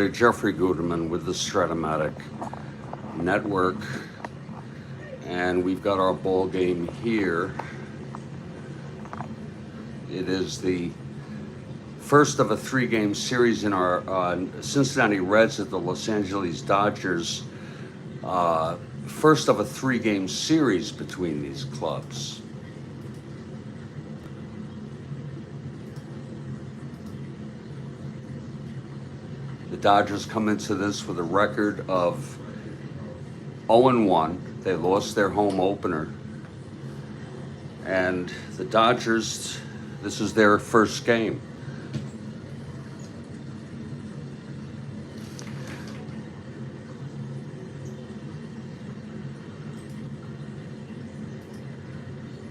Jeffrey Guterman with the Strat-O-Matic network, and we've got our ball game here. It is the first of a three-game series in our Cincinnati Reds at the Los Angeles Dodgers. First of a three-game series between these clubs. The Dodgers come into this with a record of 0-1. They lost their home opener. And the Dodgers, this is their first game.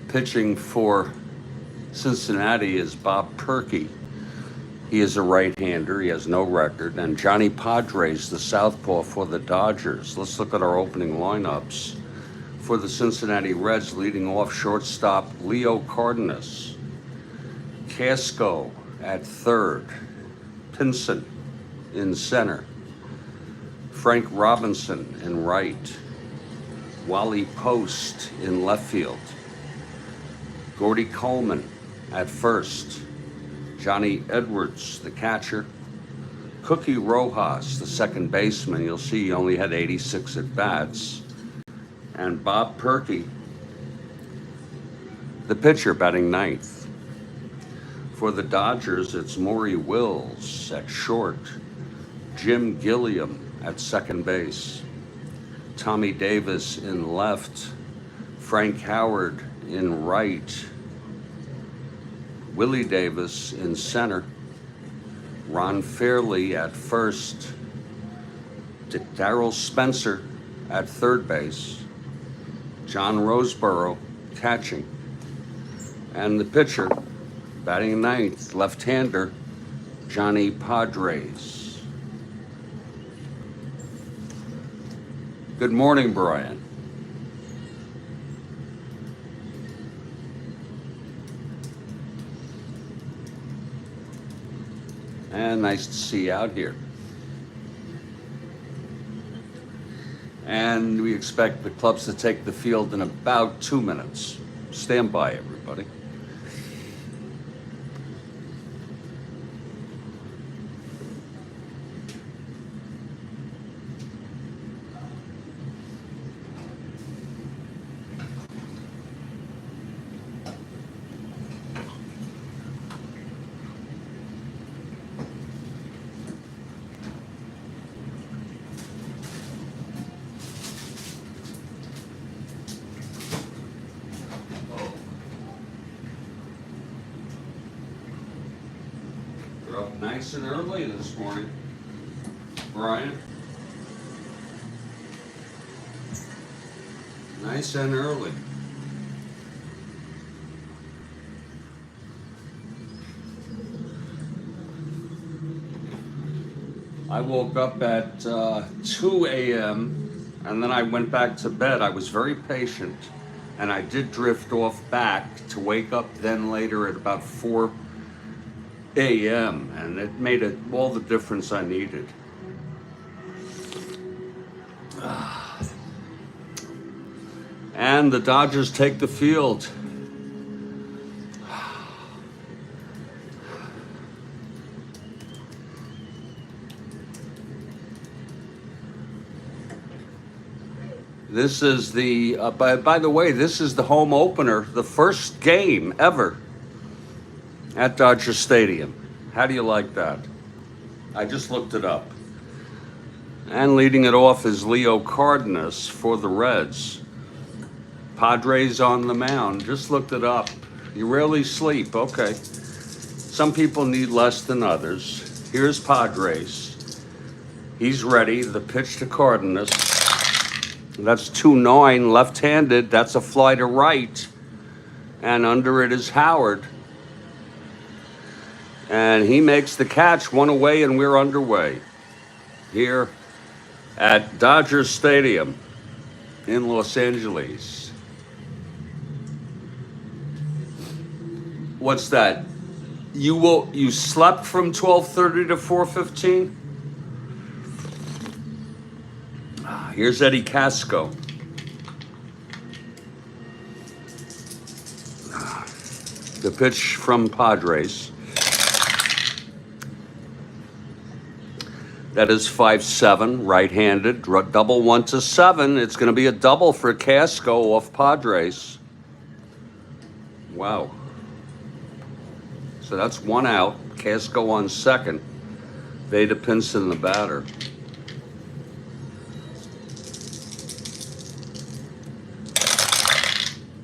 Pitching for Cincinnati is Bob Purkey. He is a right-hander. He has no record. And Johnny Podres, the southpaw for the Dodgers. Let's look at our opening lineups. For the Cincinnati Reds, leading off shortstop Leo Cardenas. Casco at third. Pinson in center. Frank Robinson in right. Wally Post in left field. Gordy Coleman at first. Johnny Edwards, the catcher. Cookie Rojas, the second baseman. You'll see he only had 86 at-bats. And Bob Purkey, the pitcher, batting ninth. For the Dodgers, it's Maury Wills at short. Jim Gilliam at second base. Tommy Davis in left. Frank Howard in right. Willie Davis in center. Ron Fairley at first. Darrell Spencer at third base. John Roseborough catching. And the pitcher, batting ninth, left-hander, Johnny Podres. Good morning, Brian. And nice to see you out here. And we expect the clubs to take the field in about 2 minutes. Stand by, everybody. Up nice and early this morning, Brian. Nice and early. I woke up at 2 a.m. and then I went back to bed. I was very patient, and I did drift off back to wake up then later at about 4 a.m. and it made all the difference I needed. And the Dodgers take the field. This is the, by the way, this is the home opener, the first game ever at Dodger Stadium. How do you like that? I just looked it up. And leading it off is Leo Cardenas for the Reds. Padres on the mound. Just looked it up. You rarely sleep. Okay. Some people need less than others. Here's Padres. He's ready. The pitch to Cardenas. That's 2-9, left-handed. That's a fly to right. And under it is Howard. And he makes the catch, one away, and we're underway here at Dodger Stadium in Los Angeles. What's that? You slept from 12:30 to 4:15? Here's Eddie Casco. The pitch from Padres. That is 5-7, right-handed, double 1-7. It's going to be a double for Casco off Padres. Wow. So that's one out. Casco on second. Veda Pinson, the batter.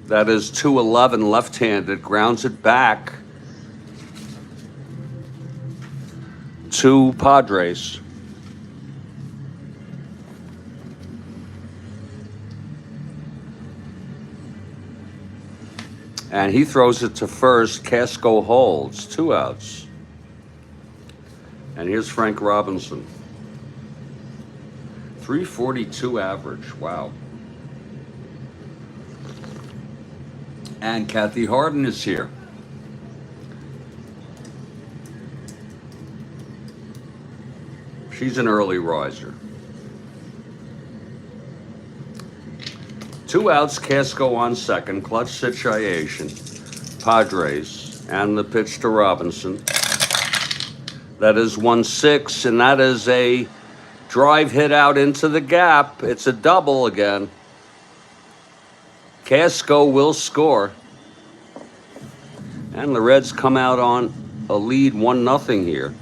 That is 2-11, left-handed, grounds it back to Padres. And he throws it to first. Casco holds. 2 outs. And here's Frank Robinson. 342 average. Wow. And Kathy Harden is here. She's an early riser. 2 outs, Casco on second, clutch situation, Padres, and the pitch to Robinson. That is 1-6, and that is a drive hit out into the gap. It's a double again. Casco will score. And the Reds come out on a lead 1-0 here.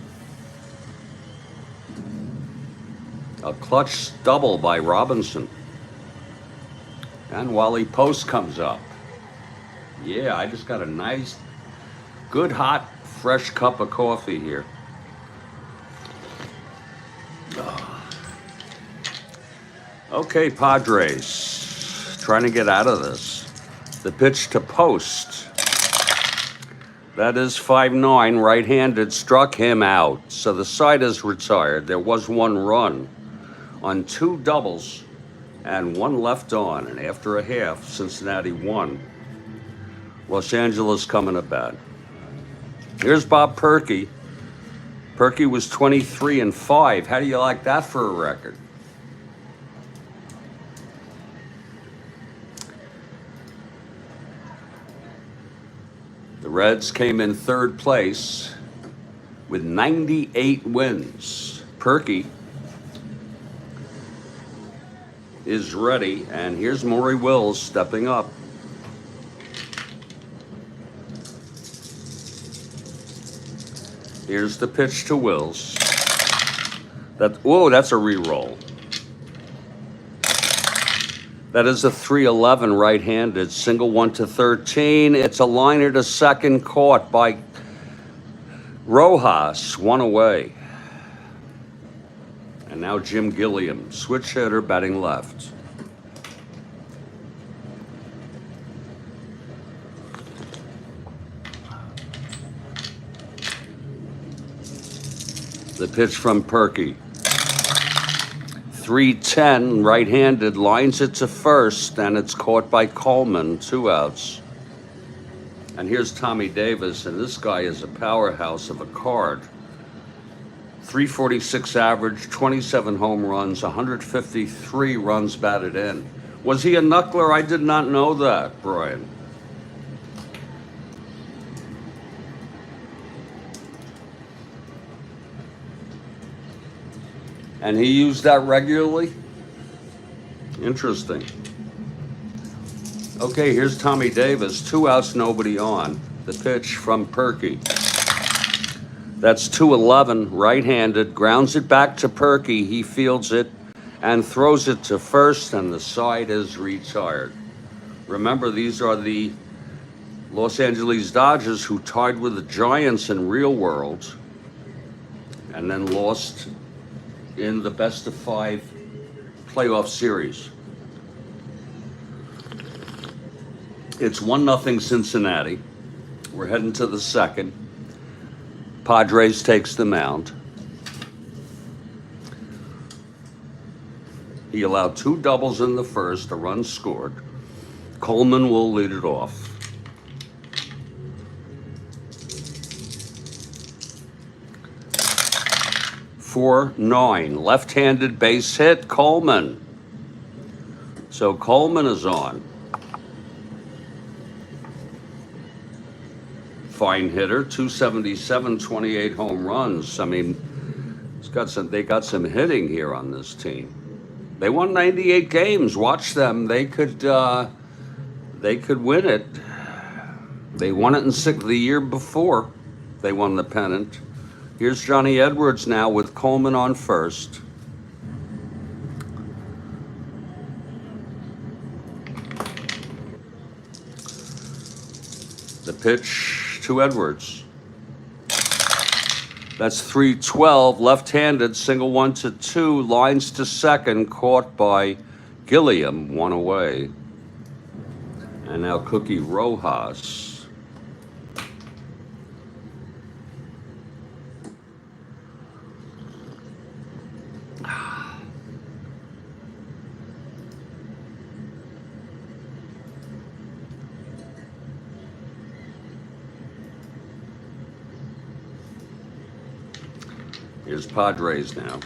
A clutch double by Robinson. And Wally Post comes up. Yeah, I just got a nice, good, hot, fresh cup of coffee here. Okay, Padres, trying to get out of this. The pitch to Post. That is 5-9, right-handed, struck him out. So the side is retired. There was 1 run on 2 doubles. And 1 left on, and after a half, Cincinnati won. Los Angeles coming to bat. Here's Bob Purkey. Purkey was 23-5. How do you like that for a record? The Reds came in 3rd place with 98 wins. Purkey is ready, and here's Maury Wills stepping up. Here's the pitch to Wills. That's a re-roll. That is a 3-11 right-handed, single 1-13. It's a liner to second, caught by Rojas, 1 away. And now Jim Gilliam, switch hitter, batting left. The pitch from Purkey. 3-10, right-handed, lines it to first, and it's caught by Coleman, 2 outs. And here's Tommy Davis, and this guy is a powerhouse of a card. 346 average, 27 home runs, 153 runs batted in. Was he a knuckler? I did not know that, Brian. And he used that regularly? Interesting. Okay, here's Tommy Davis, 2 outs, nobody on. The pitch from Purkey. That's 2-11, right-handed, grounds it back to Purkey. He fields it and throws it to first, and the side is retired. Remember, these are the Los Angeles Dodgers who tied with the Giants in real world and then lost in the best-of-5 playoff series. It's 1-0 Cincinnati. We're heading to the second. Padres takes the mound. He allowed 2 doubles in the first, a run scored. Coleman will lead it off. .4-9, left-handed base hit, Coleman. So Coleman is on. Fine hitter, 277, 28 home runs. I mean, they got some hitting here on this team. They won 98 games. Watch them. They could win it. They won it the year before. They won the pennant. Here's Johnny Edwards now with Coleman on first. The pitch to Edwards. That's 3-12, left-handed, single 1-2, lines to second, caught by Gilliam, one away. And now Cookie Rojas. Here's Podres now.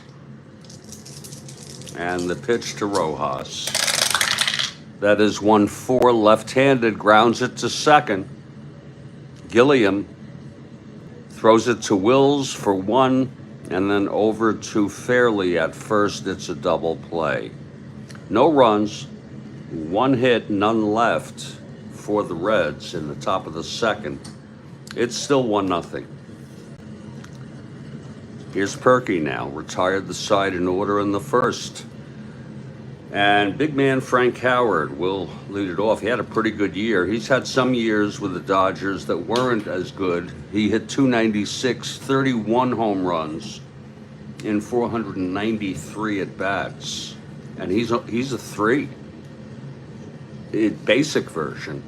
And the pitch to Rojas. That is 1-4, left-handed, grounds it to second. Gilliam throws it to Wills for one, and then over to Fairley at first. It's a double play. No runs, one hit, none left for the Reds in the top of the second. It's still 1-0. Here's Purkey now, retired the side in order in the first. And big man Frank Howard will lead it off. He had a pretty good year. He's had some years with the Dodgers that weren't as good. He hit 296, 31 home runs in 493 at-bats. And he's a 3. Basic version.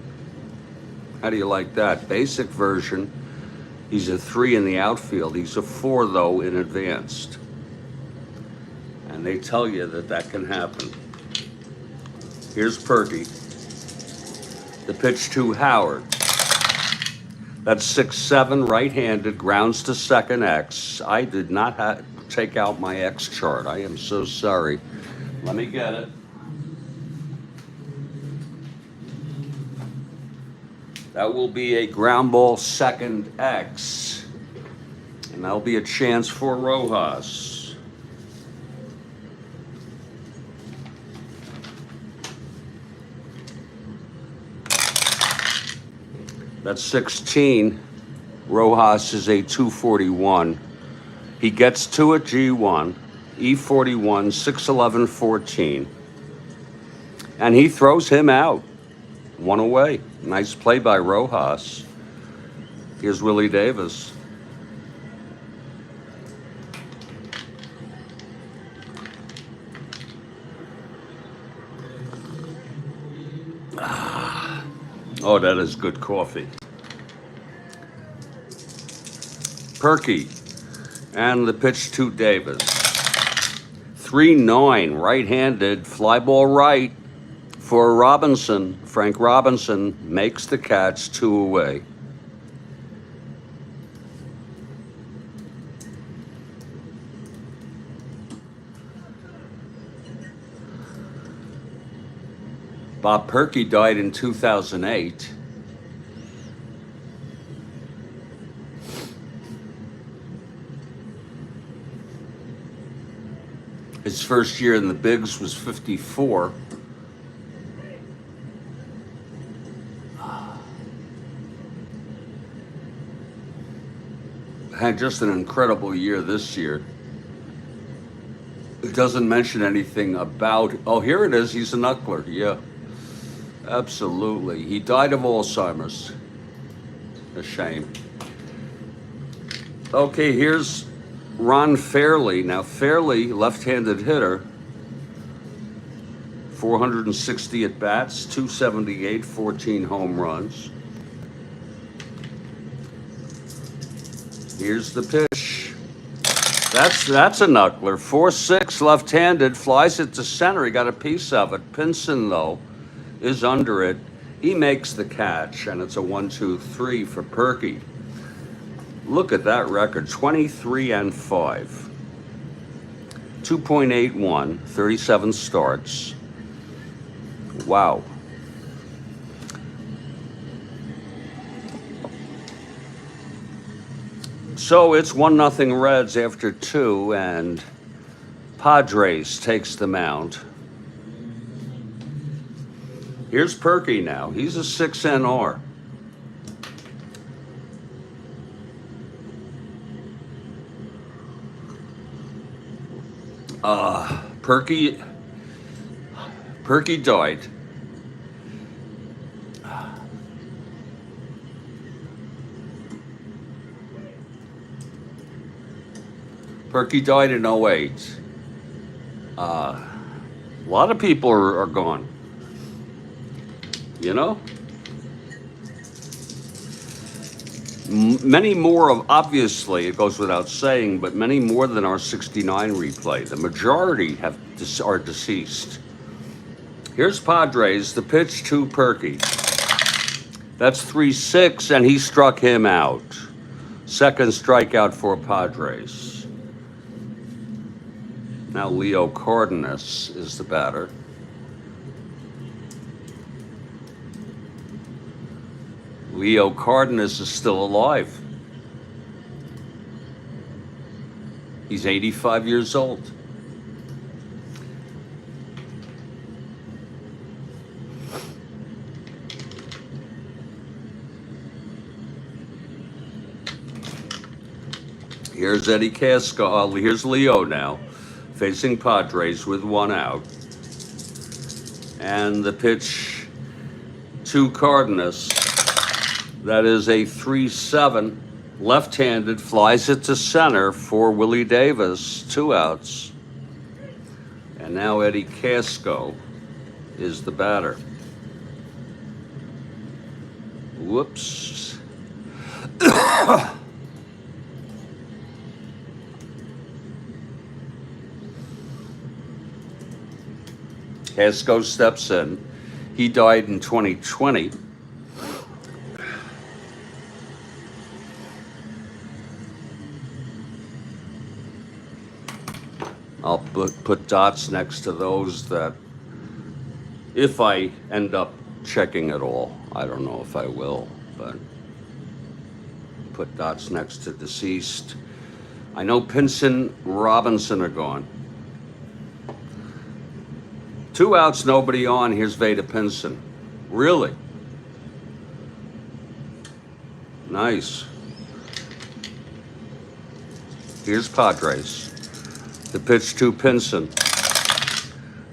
How do you like that? Basic version. He's a 3 in the outfield. He's a 4, though, in advanced. And they tell you that can happen. Here's Purkey. The pitch to Howard. That's 6-7, right-handed, grounds to second X. I did not take out my X chart. I am so sorry. Let me get it. That will be a ground ball second X. And that'll be a chance for Rojas. That's 16. Rojas is a 241. He gets to it, G1, E41, 6'11", 14. And he throws him out. One away. Nice play by Rojas. Here's Willie Davis. Oh, that is good coffee. Purkey. And the pitch to Davis. 3-9, right-handed, fly ball right for Robinson. Frank Robinson makes the catch, 2 away. Bob Purkey died in 2008. His first year in the bigs was 54. Had just an incredible year this year. It doesn't mention anything about, oh, here it is, he's a knuckler, yeah. Absolutely. He died of Alzheimer's. A shame. Okay, here's Ron Fairley. Now, Fairley, left-handed hitter, 460 at-bats, 278, 14 home runs. Here's the pitch. That's a knuckler. 4-6, left-handed, flies it to center. He got a piece of it. Pinson, though, is under it. He makes the catch, and it's a 1-2-3 for Purkey. Look at that record, 23-5. 2.81, 37 starts. Wow. So it's 1-0 Reds after 2, and Podres takes the mound. Here's Purkey now. He's a 6 NR. Purkey died. Purkey died in '08. A lot of people are gone. You know? Many more of, obviously, it goes without saying, but many more than our 69 replay. The majority are deceased. Here's Padres, the pitch to Purkey. That's 3-6, and he struck him out. Second strikeout for Padres. Now Leo Cardenas is the batter. Leo Cardenas is still alive. He's 85 years old. Here's Eddie Casco. Here's Leo now, facing Padres with 1 out. And the pitch to Cardenas. That is a 3-7, left-handed, flies it to center for Willie Davis, 2 outs. And now Eddie Casco is the batter. Whoops. Casco steps in. He died in 2020. I'll put dots next to those that, if I end up checking at all, I don't know if I will, but put dots next to deceased. I know Pinson, Robinson are gone. 2 outs, nobody on. Here's Veda Pinson. Really? Nice. Here's Padres. The pitch to Pinson.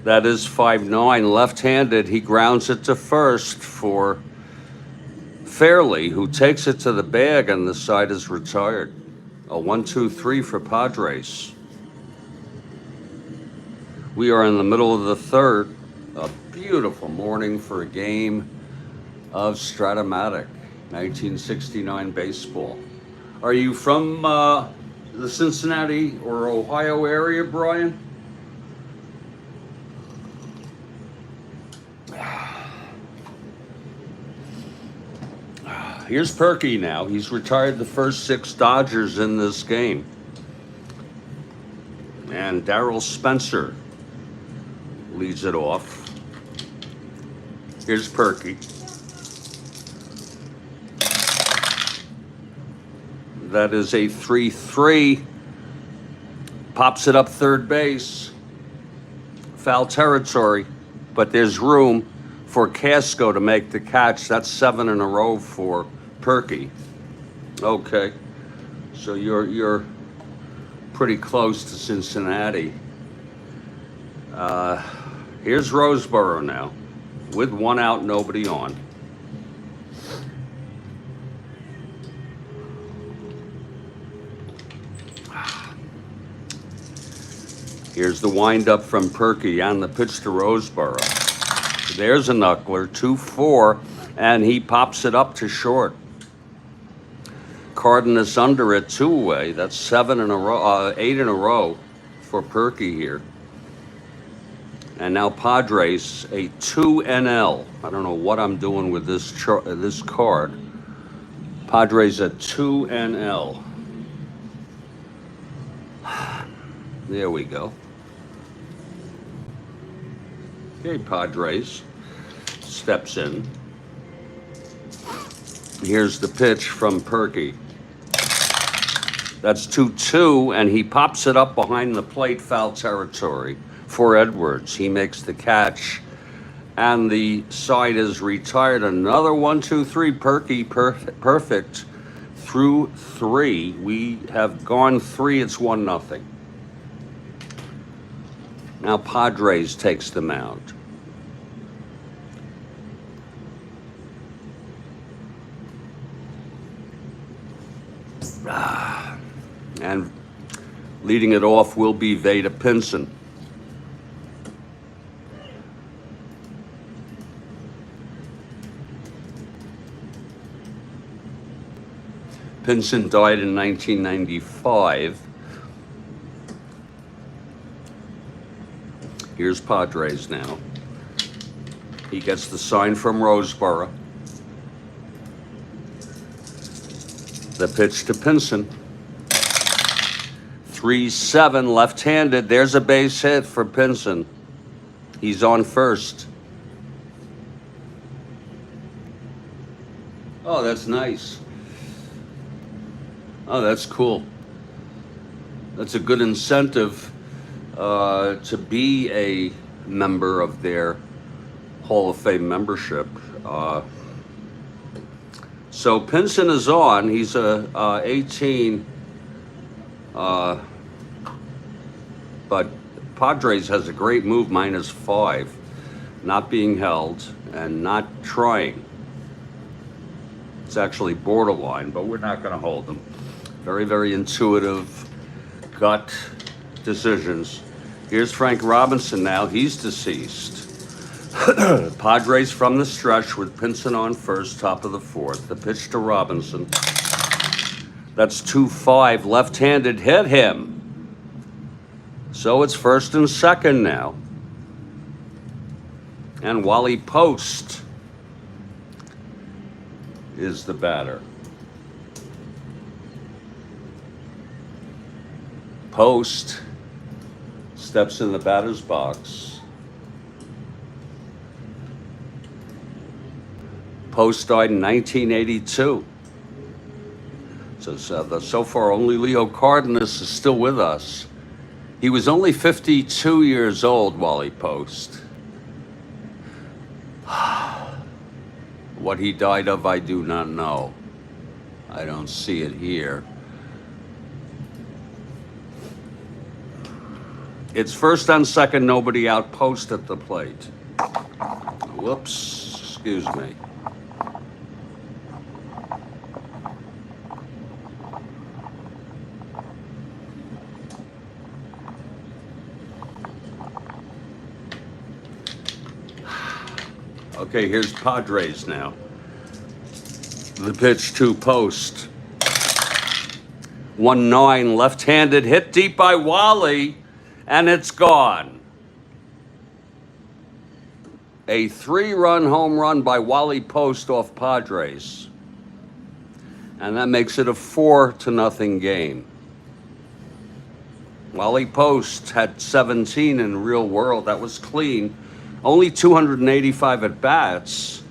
That is 5-9, left-handed. He grounds it to first for Fairley, who takes it to the bag, and the side is retired. A 1-2-3 for Padres. We are in the middle of the third. A beautiful morning for a game of Strat-O-Matic, 1969 baseball. Are you from the Cincinnati or Ohio area, Brian? Here's Purkey now. He's retired the first 6 Dodgers in this game. And Darryl Spencer leads it off. Here's Purkey. That is a 3-3. Pops it up third base. Foul territory, but there's room for Casco to make the catch. That's 7 in a row for Purkey. Okay, so you're pretty close to Cincinnati. Here's Roseboro now, with 1 out, nobody on. Here's the windup from Purkey on the pitch to Roseboro. There's a knuckler, 2-4, and he pops it up to short. Cardenas under it, 2 away. That's 7 in a row, 8 in a row for Purkey here. And now Padres, a 2 NL. I don't know what I'm doing with this this card. Padres a 2 NL. There we go. Okay, Padres. steps in. Here's the pitch from Purkey. That's 2-2, and he pops it up behind the plate, foul territory for Edwards. He makes the catch, and the side is retired. Another 1-2-3, Purkey perfect through 3. We have gone 3, it's 1-0. Now Podres takes the mound. And leading it off will be Veda Pinson. Pinson died in 1995. Here's Podres now. He gets the sign from Roseboro. The pitch to Pinson. 3-7, left-handed. There's a base hit for Pinson. He's on first. Oh, that's nice. Oh, that's cool. That's a good incentive to be a member of their Hall of Fame membership. So Pinson is on. He's a 18. But Podres has a great move, -5. Not being held and not trying. It's actually borderline, but we're not going to hold them. Very, very intuitive gut decisions. Here's Frank Robinson now. He's deceased. Padres from the stretch with Pinson on first, top of the 4th. The pitch to Robinson. That's 2-5. Left-handed hit him. So it's first and second now. And Wally Post is the batter. Post steps in the batter's box. Post died in 1982. So far, only Leo Cardenas is still with us. He was only 52 years old, Wally Post. What he died of, I do not know. I don't see it here. It's first and second, nobody out. Post at the plate. Whoops, excuse me. Okay, here's Padres now. The pitch to Post. 1-9, left-handed, hit deep by Wally, and it's gone. A 3-run home run by Wally Post off Padres. And that makes it a 4-0 game. Wally Post had 17 in real world. That was clean. Only 285 at-bats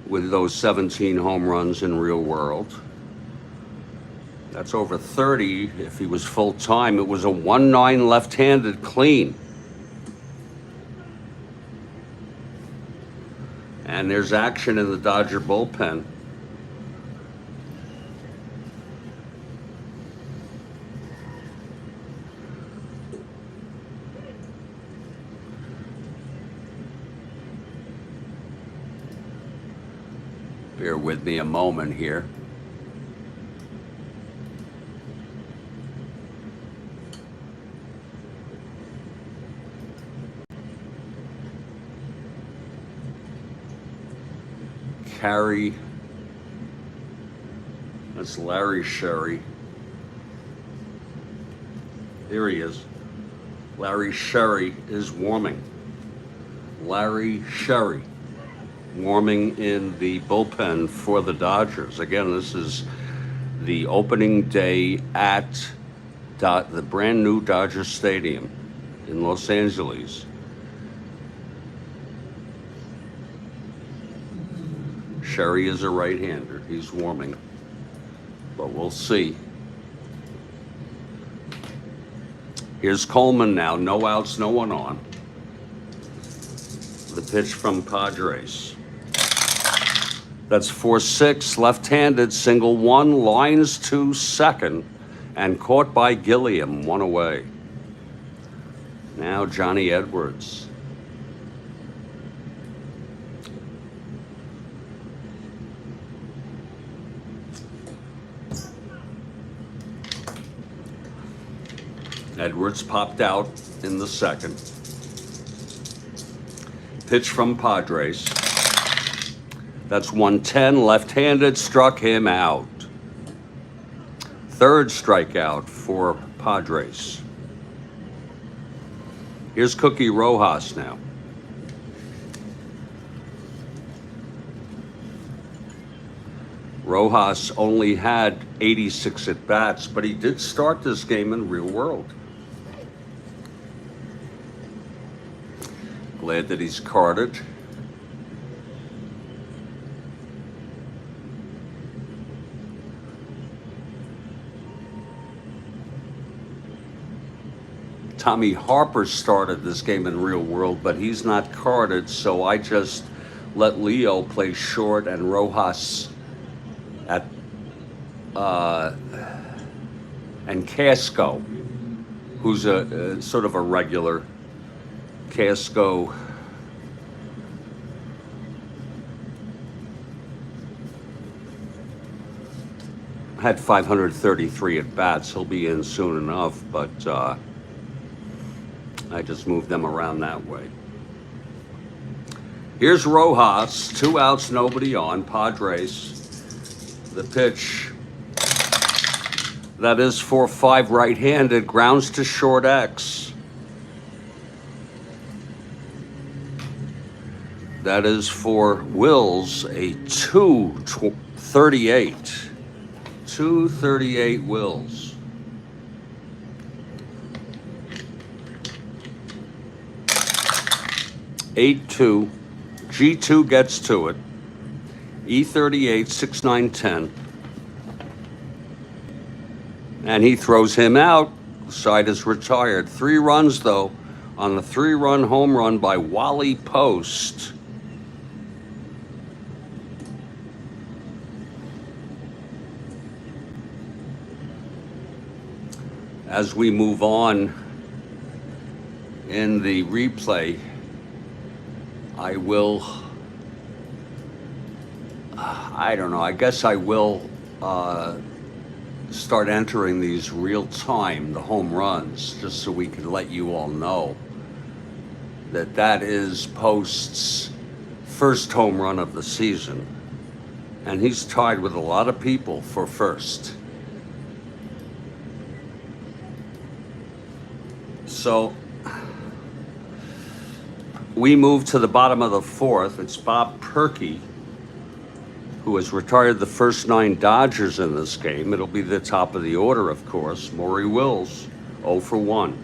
with those 17 home runs in real world. That's over 30 if he was full-time. It was a 1-9 left-handed clean. And there's action in the Dodger bullpen. Bear with me a moment here. Carey. That's Larry Sherry. Here he is. Larry Sherry is warming. Larry Sherry warming in the bullpen for the Dodgers. Again, this is the opening day at the brand new Dodger Stadium in Los Angeles. Sherry is a right-hander. He's warming, but we'll see. Here's Coleman now. No outs, no one on. The pitch from Podres. That's 4-6, left-handed, single one, lines to second, and caught by Gilliam, one away. Now Johnny Edwards. Edwards popped out in the second. Pitch from Podres. That's 110, left-handed, struck him out. Third strikeout for Podres. Here's Cookie Rojas now. Rojas only had 86 at-bats, but he did start this game in real world. Glad that he's carded. Tommy Harper started this game in real world, but he's not carded, so I just let Leo play short and Rojas at and Casco, who's a sort of a regular. Casco had 533 at bats. He'll be in soon enough, but I just moved them around that way. Here's Rojas, 2 outs, nobody on. Padres. The pitch. That is 4-5 right-handed, grounds to short X. That is for Wills, a 238. 238 Wills. (8-2). G2 gets to it. E38, 6-9-10. And he throws him out. The side is retired. 3 runs, though, on the 3-run home run by Wally Post. As we move on in the replay, I will, I don't know, I guess I will start entering these real time, the home runs, just so we can let you all know that that is Post's first home run of the season. And he's tied with a lot of people for first. So we move to the bottom of the 4th. It's Bob Purkey, who has retired the first 9 Dodgers in this game. It'll be the top of the order, of course. Maury Wills, 0 for 1.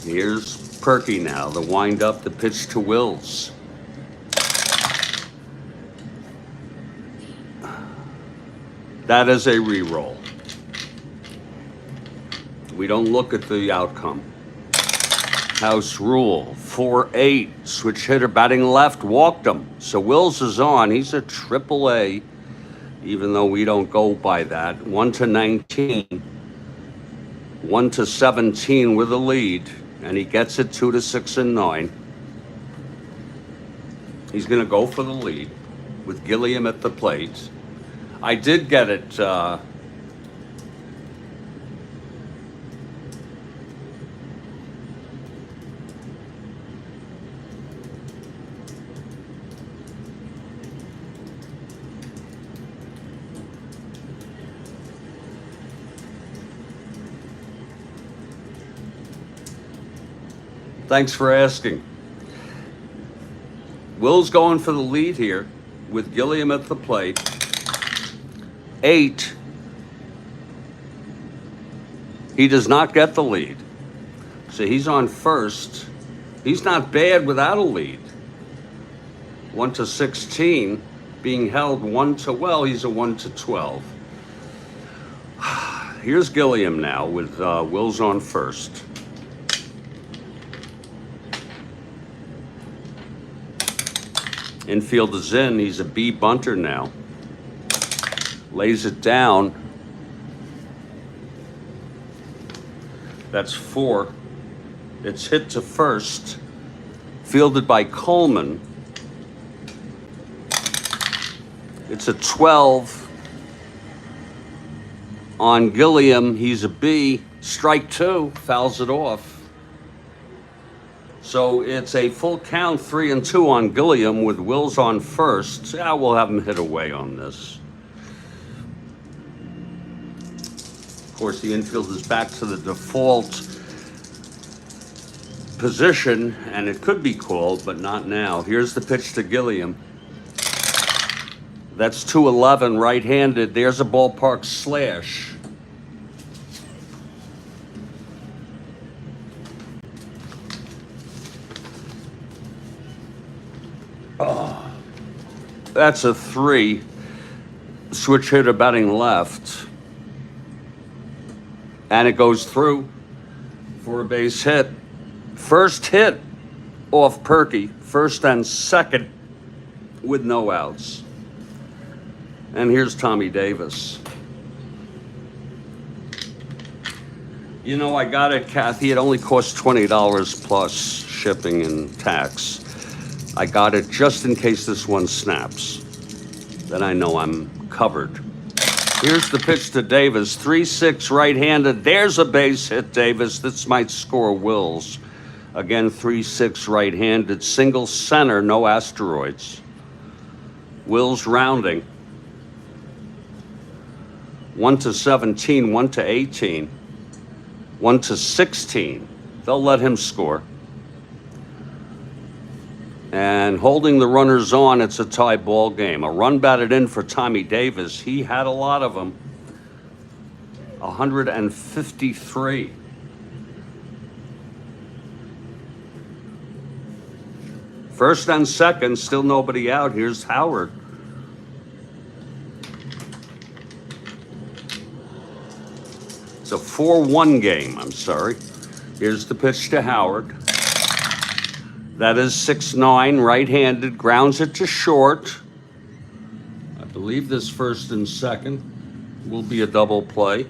Here's Purkey now, the wind up, the pitch to Wills. That is a re-roll. We don't look at the outcome. House rule, 4-8, switch hitter batting left, walked him. So Wills is on, he's a AAA, even though we don't go by that. 1-19, 1-17 with a lead. And he gets it 2-6 and 9. He's going to go for the lead with Gilliam at the plate. I did get it. Thanks for asking. Will's going for the lead here with Gilliam at the plate. 8, He does not get the lead. So he's on first. He's not bad without a lead. 1-16, being held 1-, he's a 1-12. Here's Gilliam now with Wills on first. Infield is in. He's a B bunter now. Lays it down. That's 4. It's hit to first. Fielded by Coleman. It's a 12 on Gilliam. He's a B. Strike 2. Fouls it off. So it's a full count, 3-2 on Gilliam with Wills on first. Yeah, we'll have him hit away on this. Of course, the infield is back to the default position, and it could be called, but not now. Here's the pitch to Gilliam. That's 2-11, right-handed. There's a ballpark slash. Oh, that's a 3. Switch hitter batting left. And it goes through for a base hit. First hit off Purkey. First and second with no outs. And here's Tommy Davis. You know, I got it, Kathy. It only cost $20 plus shipping and tax. I got it just in case this one snaps. Then I know I'm covered. Here's the pitch to Davis. 3-6 right-handed. There's a base hit, Davis. This might score Wills. Again, 3-6 right-handed. Single center, no asteroids. Wills rounding. 1-17, 1-18, 1-16. They'll let him score. And holding the runners on, it's a tie ball game. A run batted in for Tommy Davis. He had a lot of them. 153. First and second, still nobody out. Here's Howard. It's a 4-1 game, I'm sorry. Here's the pitch to Howard. That is 6-9, right-handed, grounds it to short. I believe this first and second will be a double play.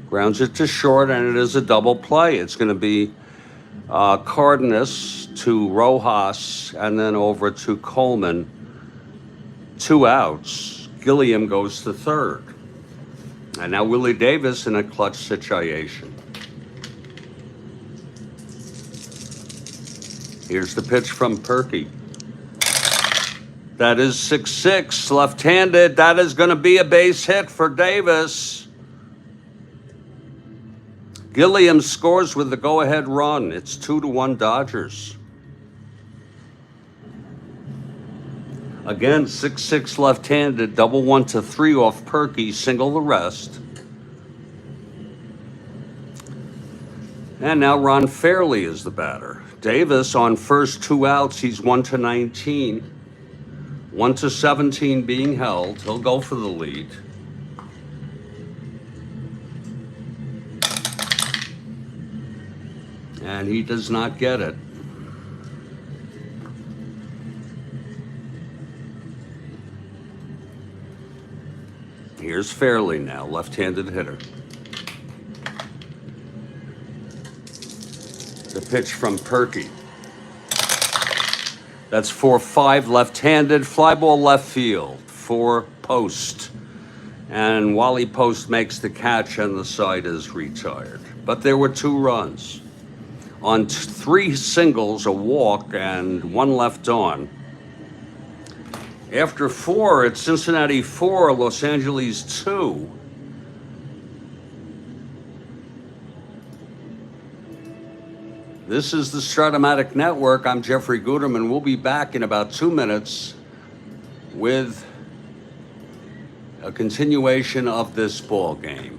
Grounds it to short, and it is a double play. It's going to be Cardenas to Rojas, and then over to Coleman. 2 outs. Gilliam goes to third. And now Willie Davis in a clutch situation. Here's the pitch from Purkey. That is 6-6, left-handed. That is going to be a base hit for Davis. Gilliam scores with the go-ahead run. It's 2-1 Dodgers. Again, 6-6 left-handed, double 1-3 off Purkey, single the rest. And now Ron Fairley is the batter. Davis on first, 2 outs. He's 1-19. 1-17 being held. He'll go for the lead. And he does not get it. Here's Fairley now, left-handed hitter. The pitch from Purkey. That's 4-5 left-handed, fly ball left field, 4 post. And Wally Post makes the catch and the side is retired. But there were 2 runs. On 3 singles, a walk, and 1 left on. After 4, it's Cincinnati 4, Los Angeles 2. This is the Strat-O-Matic Network. I'm Jeffrey Guterman. We'll be back in about 2 minutes with a continuation of this ball game.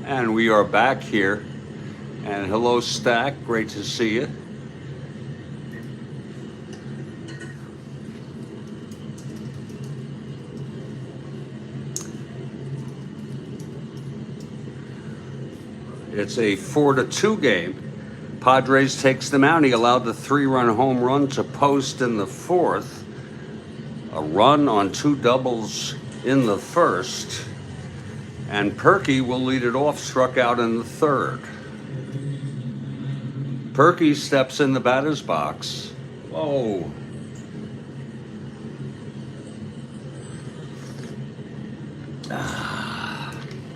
And we are back here. And hello, Stack. Great to see you. It's a 4-2 game. Podres takes them out. He allowed the 3-run home run to post in the fourth. A run on 2 doubles in the first. And Purkey will lead it off, struck out in the third. Purkey steps in the batter's box. Whoa.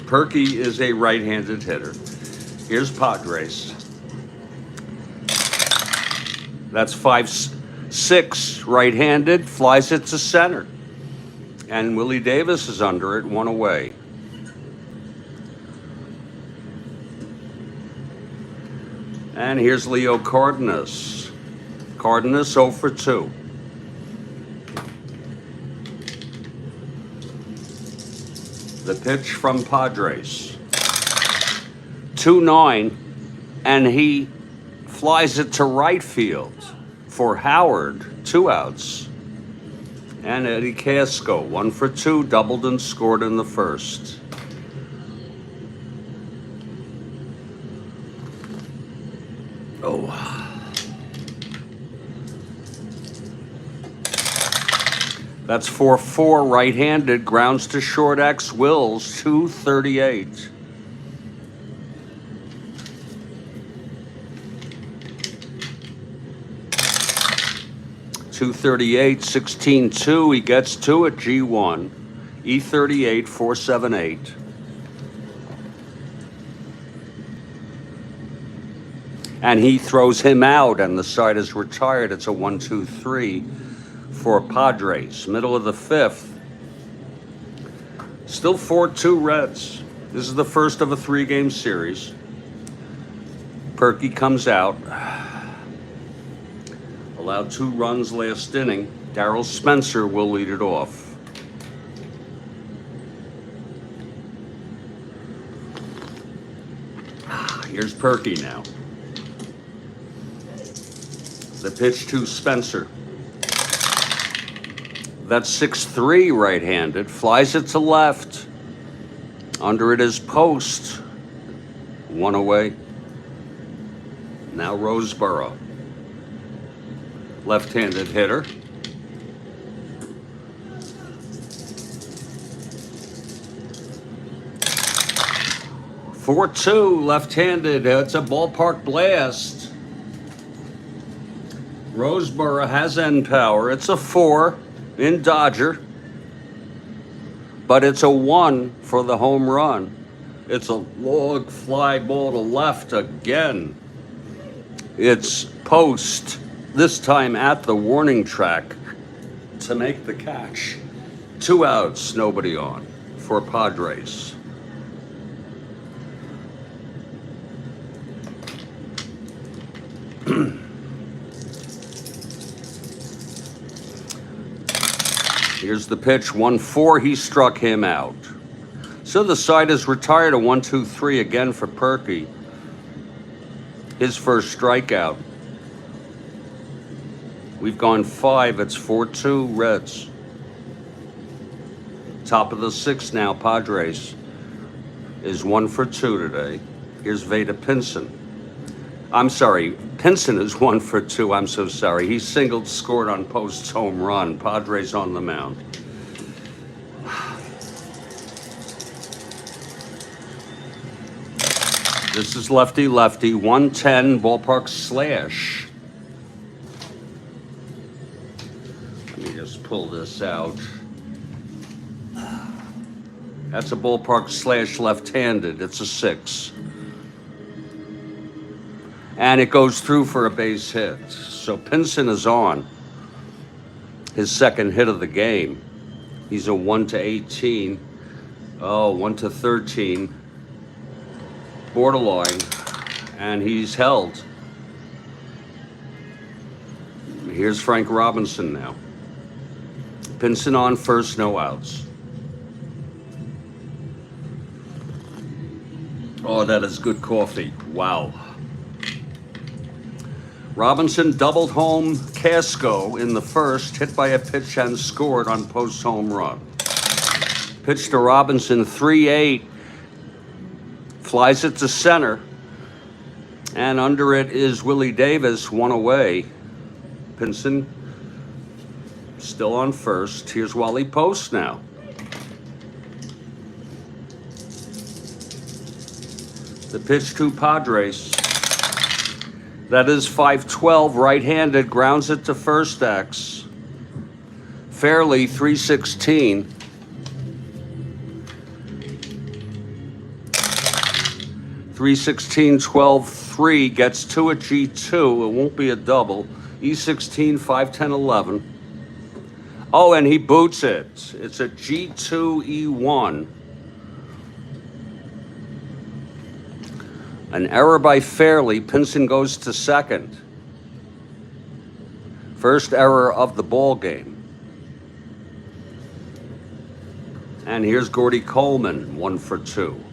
Purkey is a right-handed hitter. Here's Podres. That's 6 right-handed, flies it to center. And Willie Davis is under it, 1 away. And here's Leo Cardenas. Cardenas 0 for 2. The pitch from Padres. 2-9, and he flies it to right field for Howard, 2 outs. And Eddie Casco, 1 for 2, doubled and scored in the first. Oh. That's 4-4 right-handed, grounds to short X Wills, 238. .238, 16-2, he gets to it, G1. E38, 478. And he throws him out, and the side is retired. It's a 1-2-3 for Padres. Middle of the 5th. Still 4-2 Reds. This is the first of a 3-game series. Purkey comes out. Allowed 2 runs last inning. Darryl Spencer will lead it off. Here's Purkey now. The pitch to Spencer. That's 6-3 right-handed. Flies it to left. Under it is Post. 1 away. Now Roseboro. Left-handed hitter. .4-2 left-handed. It's a ballpark blast. Roseboro has end power. It's a 4 in Dodger, but it's a 1 for the home run. It's a log fly ball to left again. It's Post, this time at the warning track to make the catch. 2 outs, nobody on for Padres. Here's the pitch, 1-4, he struck him out. So the side is retired, a 1-2-3 again for Purkey. His first strikeout. We've gone 5, it's 4-2 Reds. Top of the 6th now, Padres is 1 for 2 today. Here's Veda Pinson. I'm sorry, Pinson is 1 for 2, I'm so sorry. He singled, scored on Post's home run. Padres on the mound. This is lefty-lefty, 110 ballpark slash. Let me just pull this out. That's a ballpark slash left-handed. It's a 6. And it goes through for a base hit. So Pinson is on. His second hit of the game. He's a 1-18. Oh, 1-13. Borderline. And he's held. Here's Frank Robinson now. Pinson on first, no outs. Oh, that is good coffee. Wow. Robinson doubled home Casco in the first, hit by a pitch and scored on Post's home run. Pitch to Robinson, 3-8. Flies it to center. And under it is Willie Davis, 1 away. Pinson still on first. Here's Wally Post now. The pitch to Padres. That is 5-12, right-handed, grounds it to first X. Fairly, 3-16. .316, 12-3, gets to a G2. It won't be a double. E16, 510, 11. Oh, and he boots it. It's a G2, E1. An error by Fairley. Pinson goes to second. First error of the ball game. And here's Gordy Coleman, 1 for 2.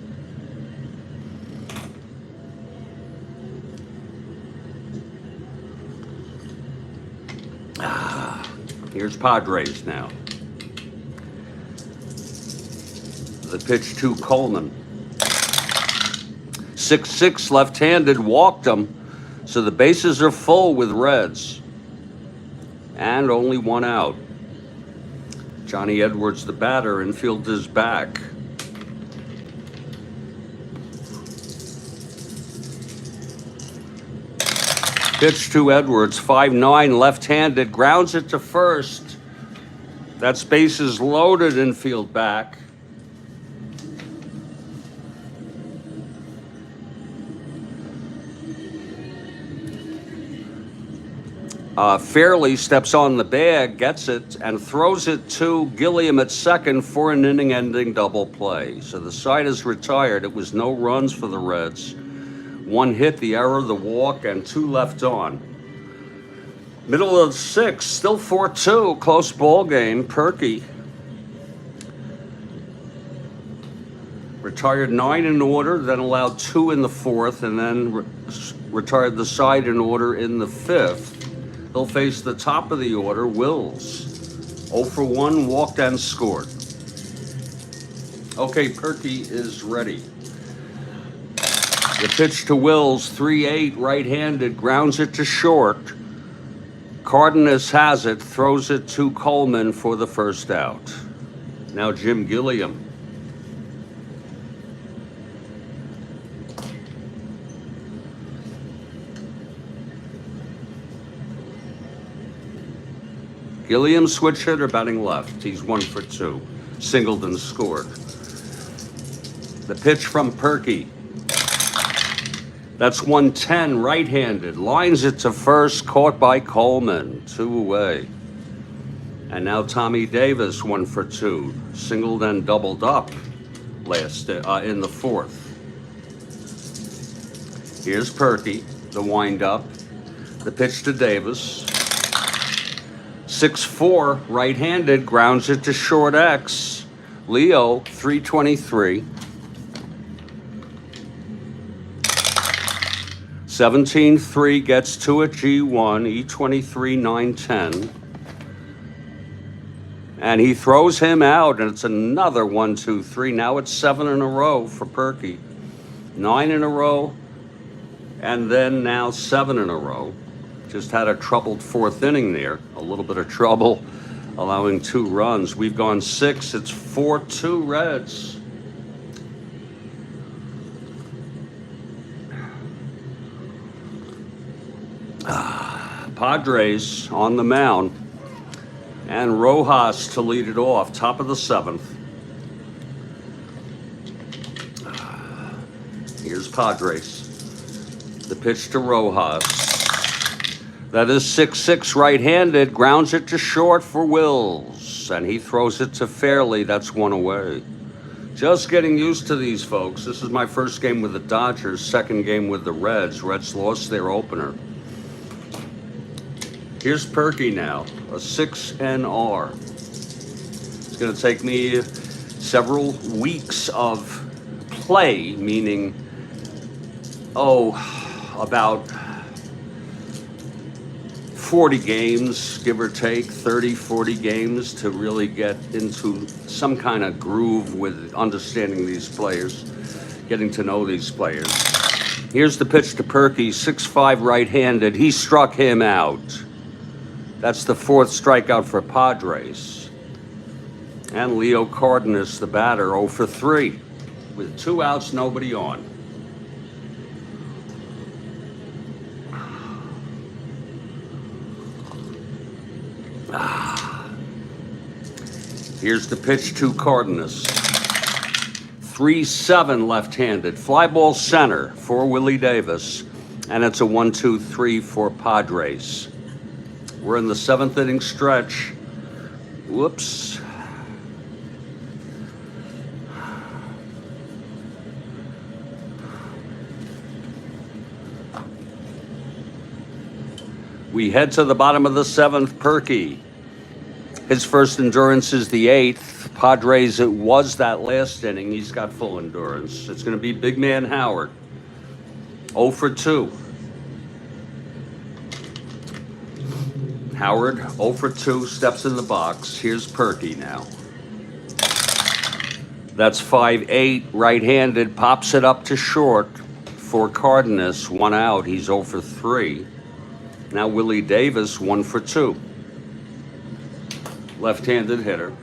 Here's Podres now. The pitch to Coleman. 6-6 left-handed, walked him. So the bases are full with Reds. And only one out. Johnny Edwards, the batter, infield is back. Pitch to Edwards, 5-9, left-handed, grounds it to first. That base is loaded, infield back. Fairley steps on the bag, gets it, and throws it to Gilliam at second for an inning-ending double play. So the side is retired. It was no runs for the Reds. 1 hit, the error, the walk, and 2 left on. Middle of 6, still 4-2, close ball game. Purkey retired 9 in order, then allowed 2 in the 4th, and then retired the side in order in the 5th. He'll face the top of the order, Wills. 0 for 1, walked and scored. Okay, Purkey is ready. The pitch to Wills, 3-8, right-handed, grounds it to short. Cardenas has it, throws it to Coleman for the first out. Now Jim Gilliam. Gilliam switch hitter, batting left. He's 1 for 2. Singled and scored. The pitch from Purkey. That's 110, right-handed. Lines it to first, caught by Coleman. 2 away. And now Tommy Davis, 1 for 2. Singled and doubled up last in the 4th. Here's Purkey, the windup. The pitch to Davis. 6-4, right-handed, grounds it to short X. Leo, 323. 17-3 gets to it, G1, E23, 910. And he throws him out, and it's another 1-2-3. Now it's 7 in a row for Purkey. 9 in a row, and then now 7 in a row. Just had a troubled 4th inning there. A little bit of trouble, allowing 2 runs. We've gone 6. It's 4-2 Reds. Padres on the mound. And Rojas to lead it off, top of the 7th. Here's Padres. The pitch to Rojas. That is 6-6, right-handed, grounds it to short for Wills, and he throws it to Fairley. That's 1 away. Just getting used to these folks. This is my first game with the Dodgers, second game with the Reds. Reds lost their opener. Here's Purkey now, a 6-R. It's going to take me several weeks of play, meaning, about 40 games, give or take, 30, 40 games to really get into some kind of groove with understanding these players, getting to know these players. Here's the pitch to Purkey, 6'5", right-handed. He struck him out. That's the 4th strikeout for Padres. And Leo Cardenas, the batter, 0 for 3. With 2 outs, nobody on. Here's the pitch to Cardenas. 3-7 left-handed. Fly ball center for Willie Davis. And it's a 1-2-3 for Padres. We're in the 7th inning stretch. Whoops. We head to the bottom of the 7th. Purkey. His first endurance is the 8th. Padres, it was that last inning. He's got full endurance. It's going to be big man Howard. 0 for 2. Howard, 0 for 2, steps in the box. Here's Purkey now. That's 5-8, right-handed, pops it up to short for Cardenas, 1 out. He's 0 for 3. Now Willie Davis, 1 for 2. Left-handed hitter.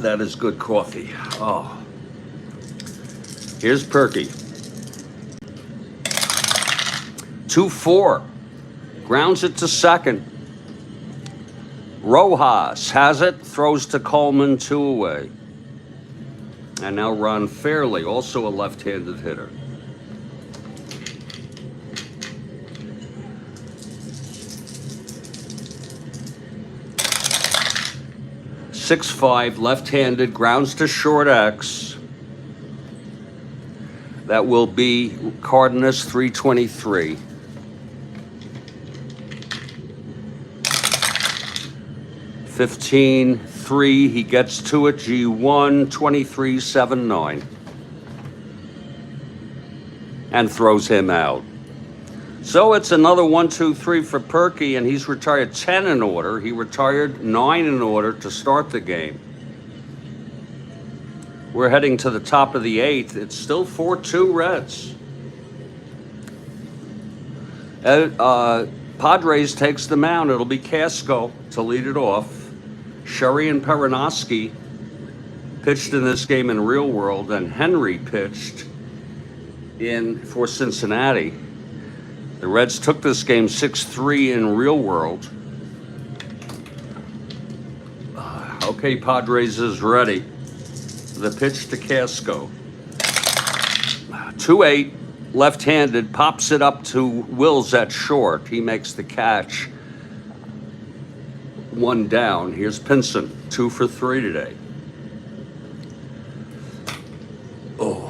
That is good coffee. Oh. Here's Purkey. 2-4. Grounds it to second. Rojas has it, throws to Coleman, 2 away. And now Ron Fairley, also a left-handed hitter. .65, left-handed, grounds to short X. That will be Cardenas, 323. .15-3, he gets to it, G1, 23-7-9. And throws him out. So it's another 1-2-3 for Purkey, and he's retired 10 in order. He retired 9 in order to start the game. We're heading to the top of the 8th. It's still 4-2 Reds. Padres takes the mound. It'll be Casco to lead it off. Sherry and Perinoski pitched in this game in real world, and Henry pitched for Cincinnati. The Reds took this game 6-3 in real world. Okay, Padres is ready. The pitch to Casco. 2-8, left-handed, pops it up to Wills at short. He makes the catch. 1 down. Here's Pinson, 2 for 3 today. Oh.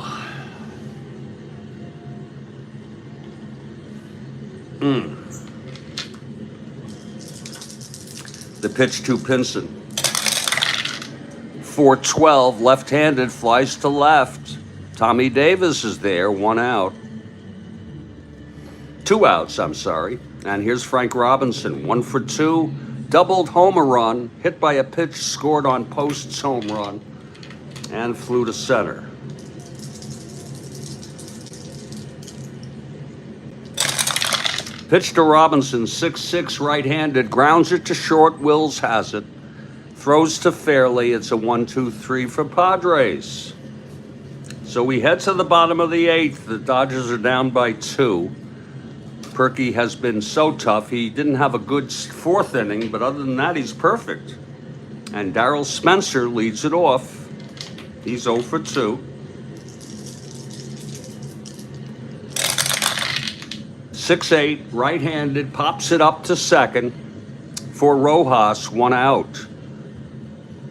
The pitch to Pinson. 4-12, left-handed, flies to left. Tommy Davis is there, 1 out. 2 outs, I'm sorry. And here's Frank Robinson, 1 for 2, doubled homer run, hit by a pitch, scored on Post's home run, and flew to center. Pitch to Robinson, 6-6, right-handed, grounds it to short, Wills has it. Throws to Fairley, it's a 1-2-3 for Padres. So we head to the bottom of the 8th. The Dodgers are down by 2. Purkey has been so tough. He didn't have a good 4th inning, but other than that, he's perfect. And Darryl Spencer leads it off. He's 0 for 2. 6-8, right-handed, pops it up to second for Rojas, 1 out.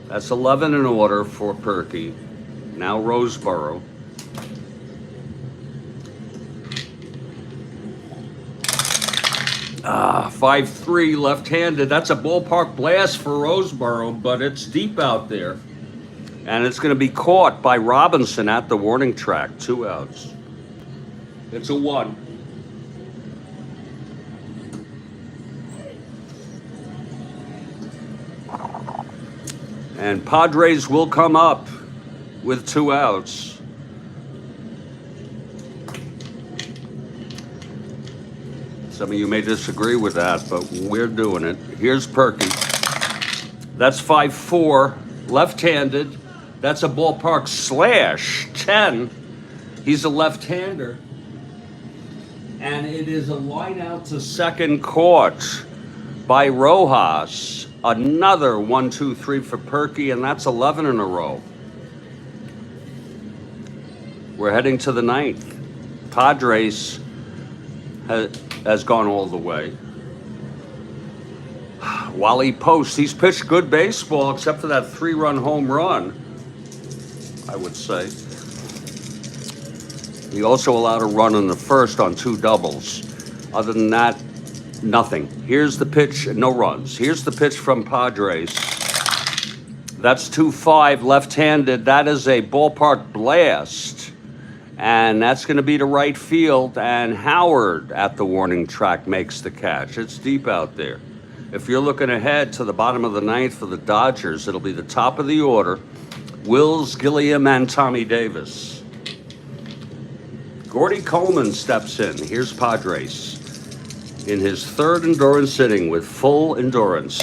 That's 11 in order for Purkey. Now Roseboro. Ah, 5-3, left-handed. That's a ballpark blast for Roseboro, but it's deep out there. And it's going to be caught by Robinson at the warning track. 2 outs. It's a 1. And Padres will come up with 2 outs. Some of you may disagree with that, but we're doing it. Here's Purkey. That's 5-4, left-handed. That's a ballpark slash, 10. He's a left-hander. And it is a line out to second, caught by Rojas. Another 1-2-3 for Purkey, and that's 11 in a row. We're heading to the ninth. Podres has gone all the way. Wally Post, he's pitched good baseball except for that 3-run home run, I would say. He also allowed a run in the first on 2 doubles. Other than that, nothing. Here's the pitch, no runs. Here's the pitch from Podres. That's 2-5, left-handed. That is a ballpark blast. And that's going to be to right field. And Howard at the warning track makes the catch. It's deep out there. If you're looking ahead to the bottom of the ninth for the Dodgers, it'll be the top of the order. Wills, Gilliam, and Tommy Davis. Gordy Coleman steps in. Here's Podres in his 3rd endurance inning with full endurance.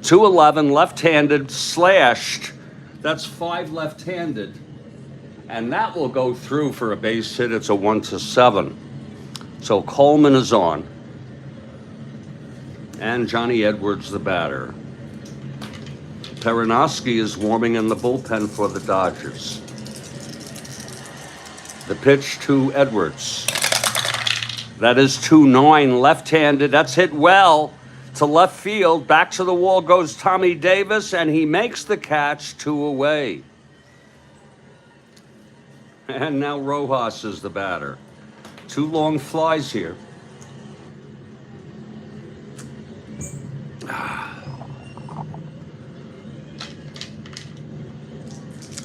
211, left-handed, slashed. That's 5 left-handed. And that will go through for a base hit. It's a 1-7. So Coleman is on. And Johnny Edwards, the batter. Perinoski is warming in the bullpen for the Dodgers. The pitch to Edwards. That is 2-9, left-handed. That's hit well to left field. Back to the wall goes Tommy Davis, and he makes the catch, 2 away. And now Rojas is the batter. 2 long flies here.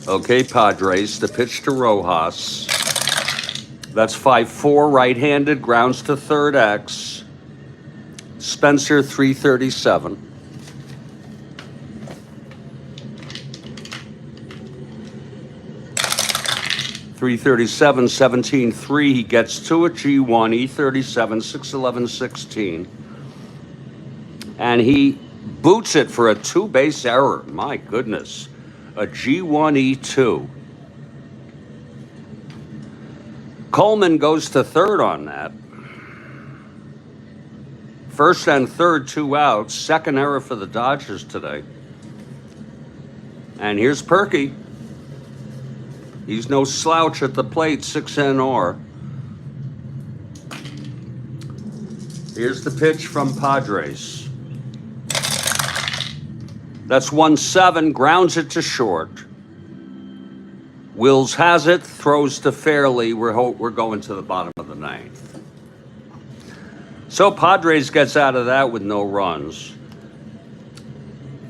Okay, Padres, the pitch to Rojas. That's 5-4, right-handed, grounds to third X. Spencer, 337. .337, 17-3. He gets to it. G1, E37, 611, 16. And he boots it for a 2-base error. My goodness. A G1, E2. Coleman goes to third on that. First and third, 2 outs. Second error for the Dodgers today. And here's Purkey. He's no slouch at the plate, 6 NR. Here's the pitch from Padres. That's 1-7, grounds it to short. Wills has it, throws to Fairley. We're going to the bottom of the ninth. So Padres gets out of that with no runs.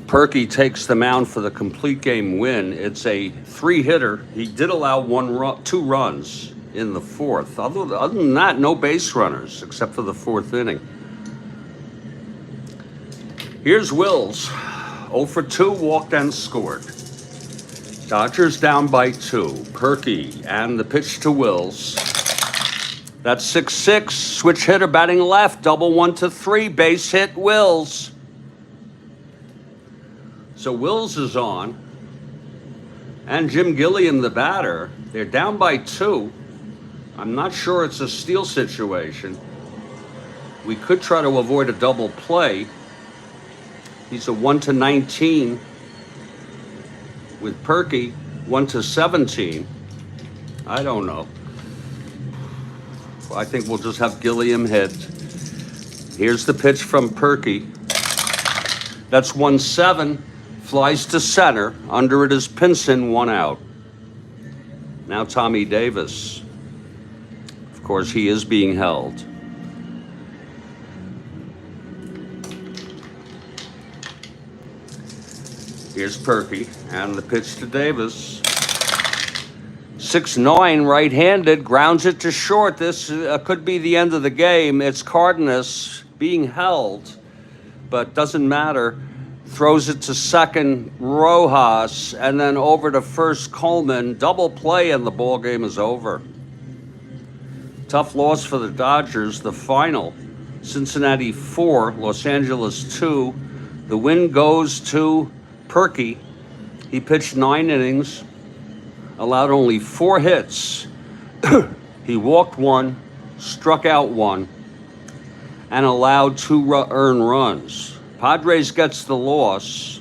Purkey takes the mound for the complete game win. It's a 3-hitter. He did allow 2 runs in the 4th. Other than that, no base runners except for the 4th inning. Here's Wills. 0 for 2, walked and scored. Dodgers down by 2. Purkey and the pitch to Wills. That's 6-6. Switch hitter batting left. Double 1-3. Base hit Wills. So Wills is on. And Jim Gilliam, the batter. They're down by 2. I'm not sure it's a steal situation. We could try to avoid a double play. He's a 1-19 with Purkey, 1-17. I don't know. I think we'll just have Gilliam hit. Here's the pitch from Purkey. That's 1-7, flies to center. Under it is Pinson, 1 out. Now Tommy Davis. Of course, he is being held. Here's Purkey and the pitch to Davis. 6-9, right-handed, grounds it to short. This could be the end of the game. It's Cardenas being held, but doesn't matter. Throws it to second, Rojas, and then over to first, Coleman. Double play, and the ball game is over. Tough loss for the Dodgers. The final, Cincinnati 4, Los Angeles 2. The win goes to Purkey. He pitched 9 innings, allowed only 4 hits. He walked 1, struck out 1, and allowed 2 earned runs. Padres gets the loss.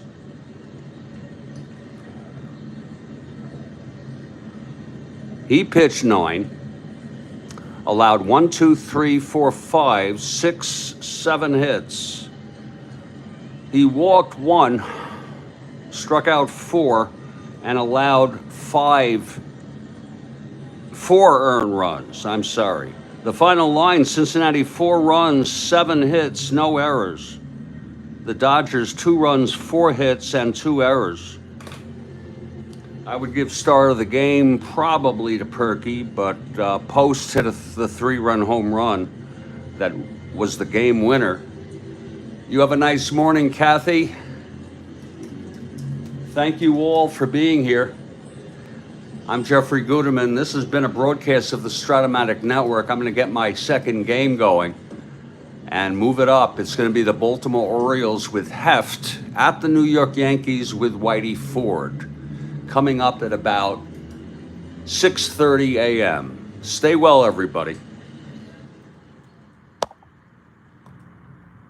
He pitched 9, allowed 1, 2, 3, 4, 5, 6, 7 hits. He walked 1, struck out 4, and allowed 4 earned runs. I'm sorry. The final line, Cincinnati 4 runs, 7 hits, no errors. The Dodgers 2 runs, 4 hits, and 2 errors. I would give star of the game probably to Purkey, but Post hit the 3-run home run that was the game winner. You have a nice morning, Kathy. Thank you all for being here. I'm Jeffrey Guterman. This has been a broadcast of the Strat-O-Matic Network. I'm going to get my second game going and move it up. It's going to be the Baltimore Orioles with Heft at the New York Yankees with Whitey Ford, coming up at about 6:30 a.m. Stay well, everybody.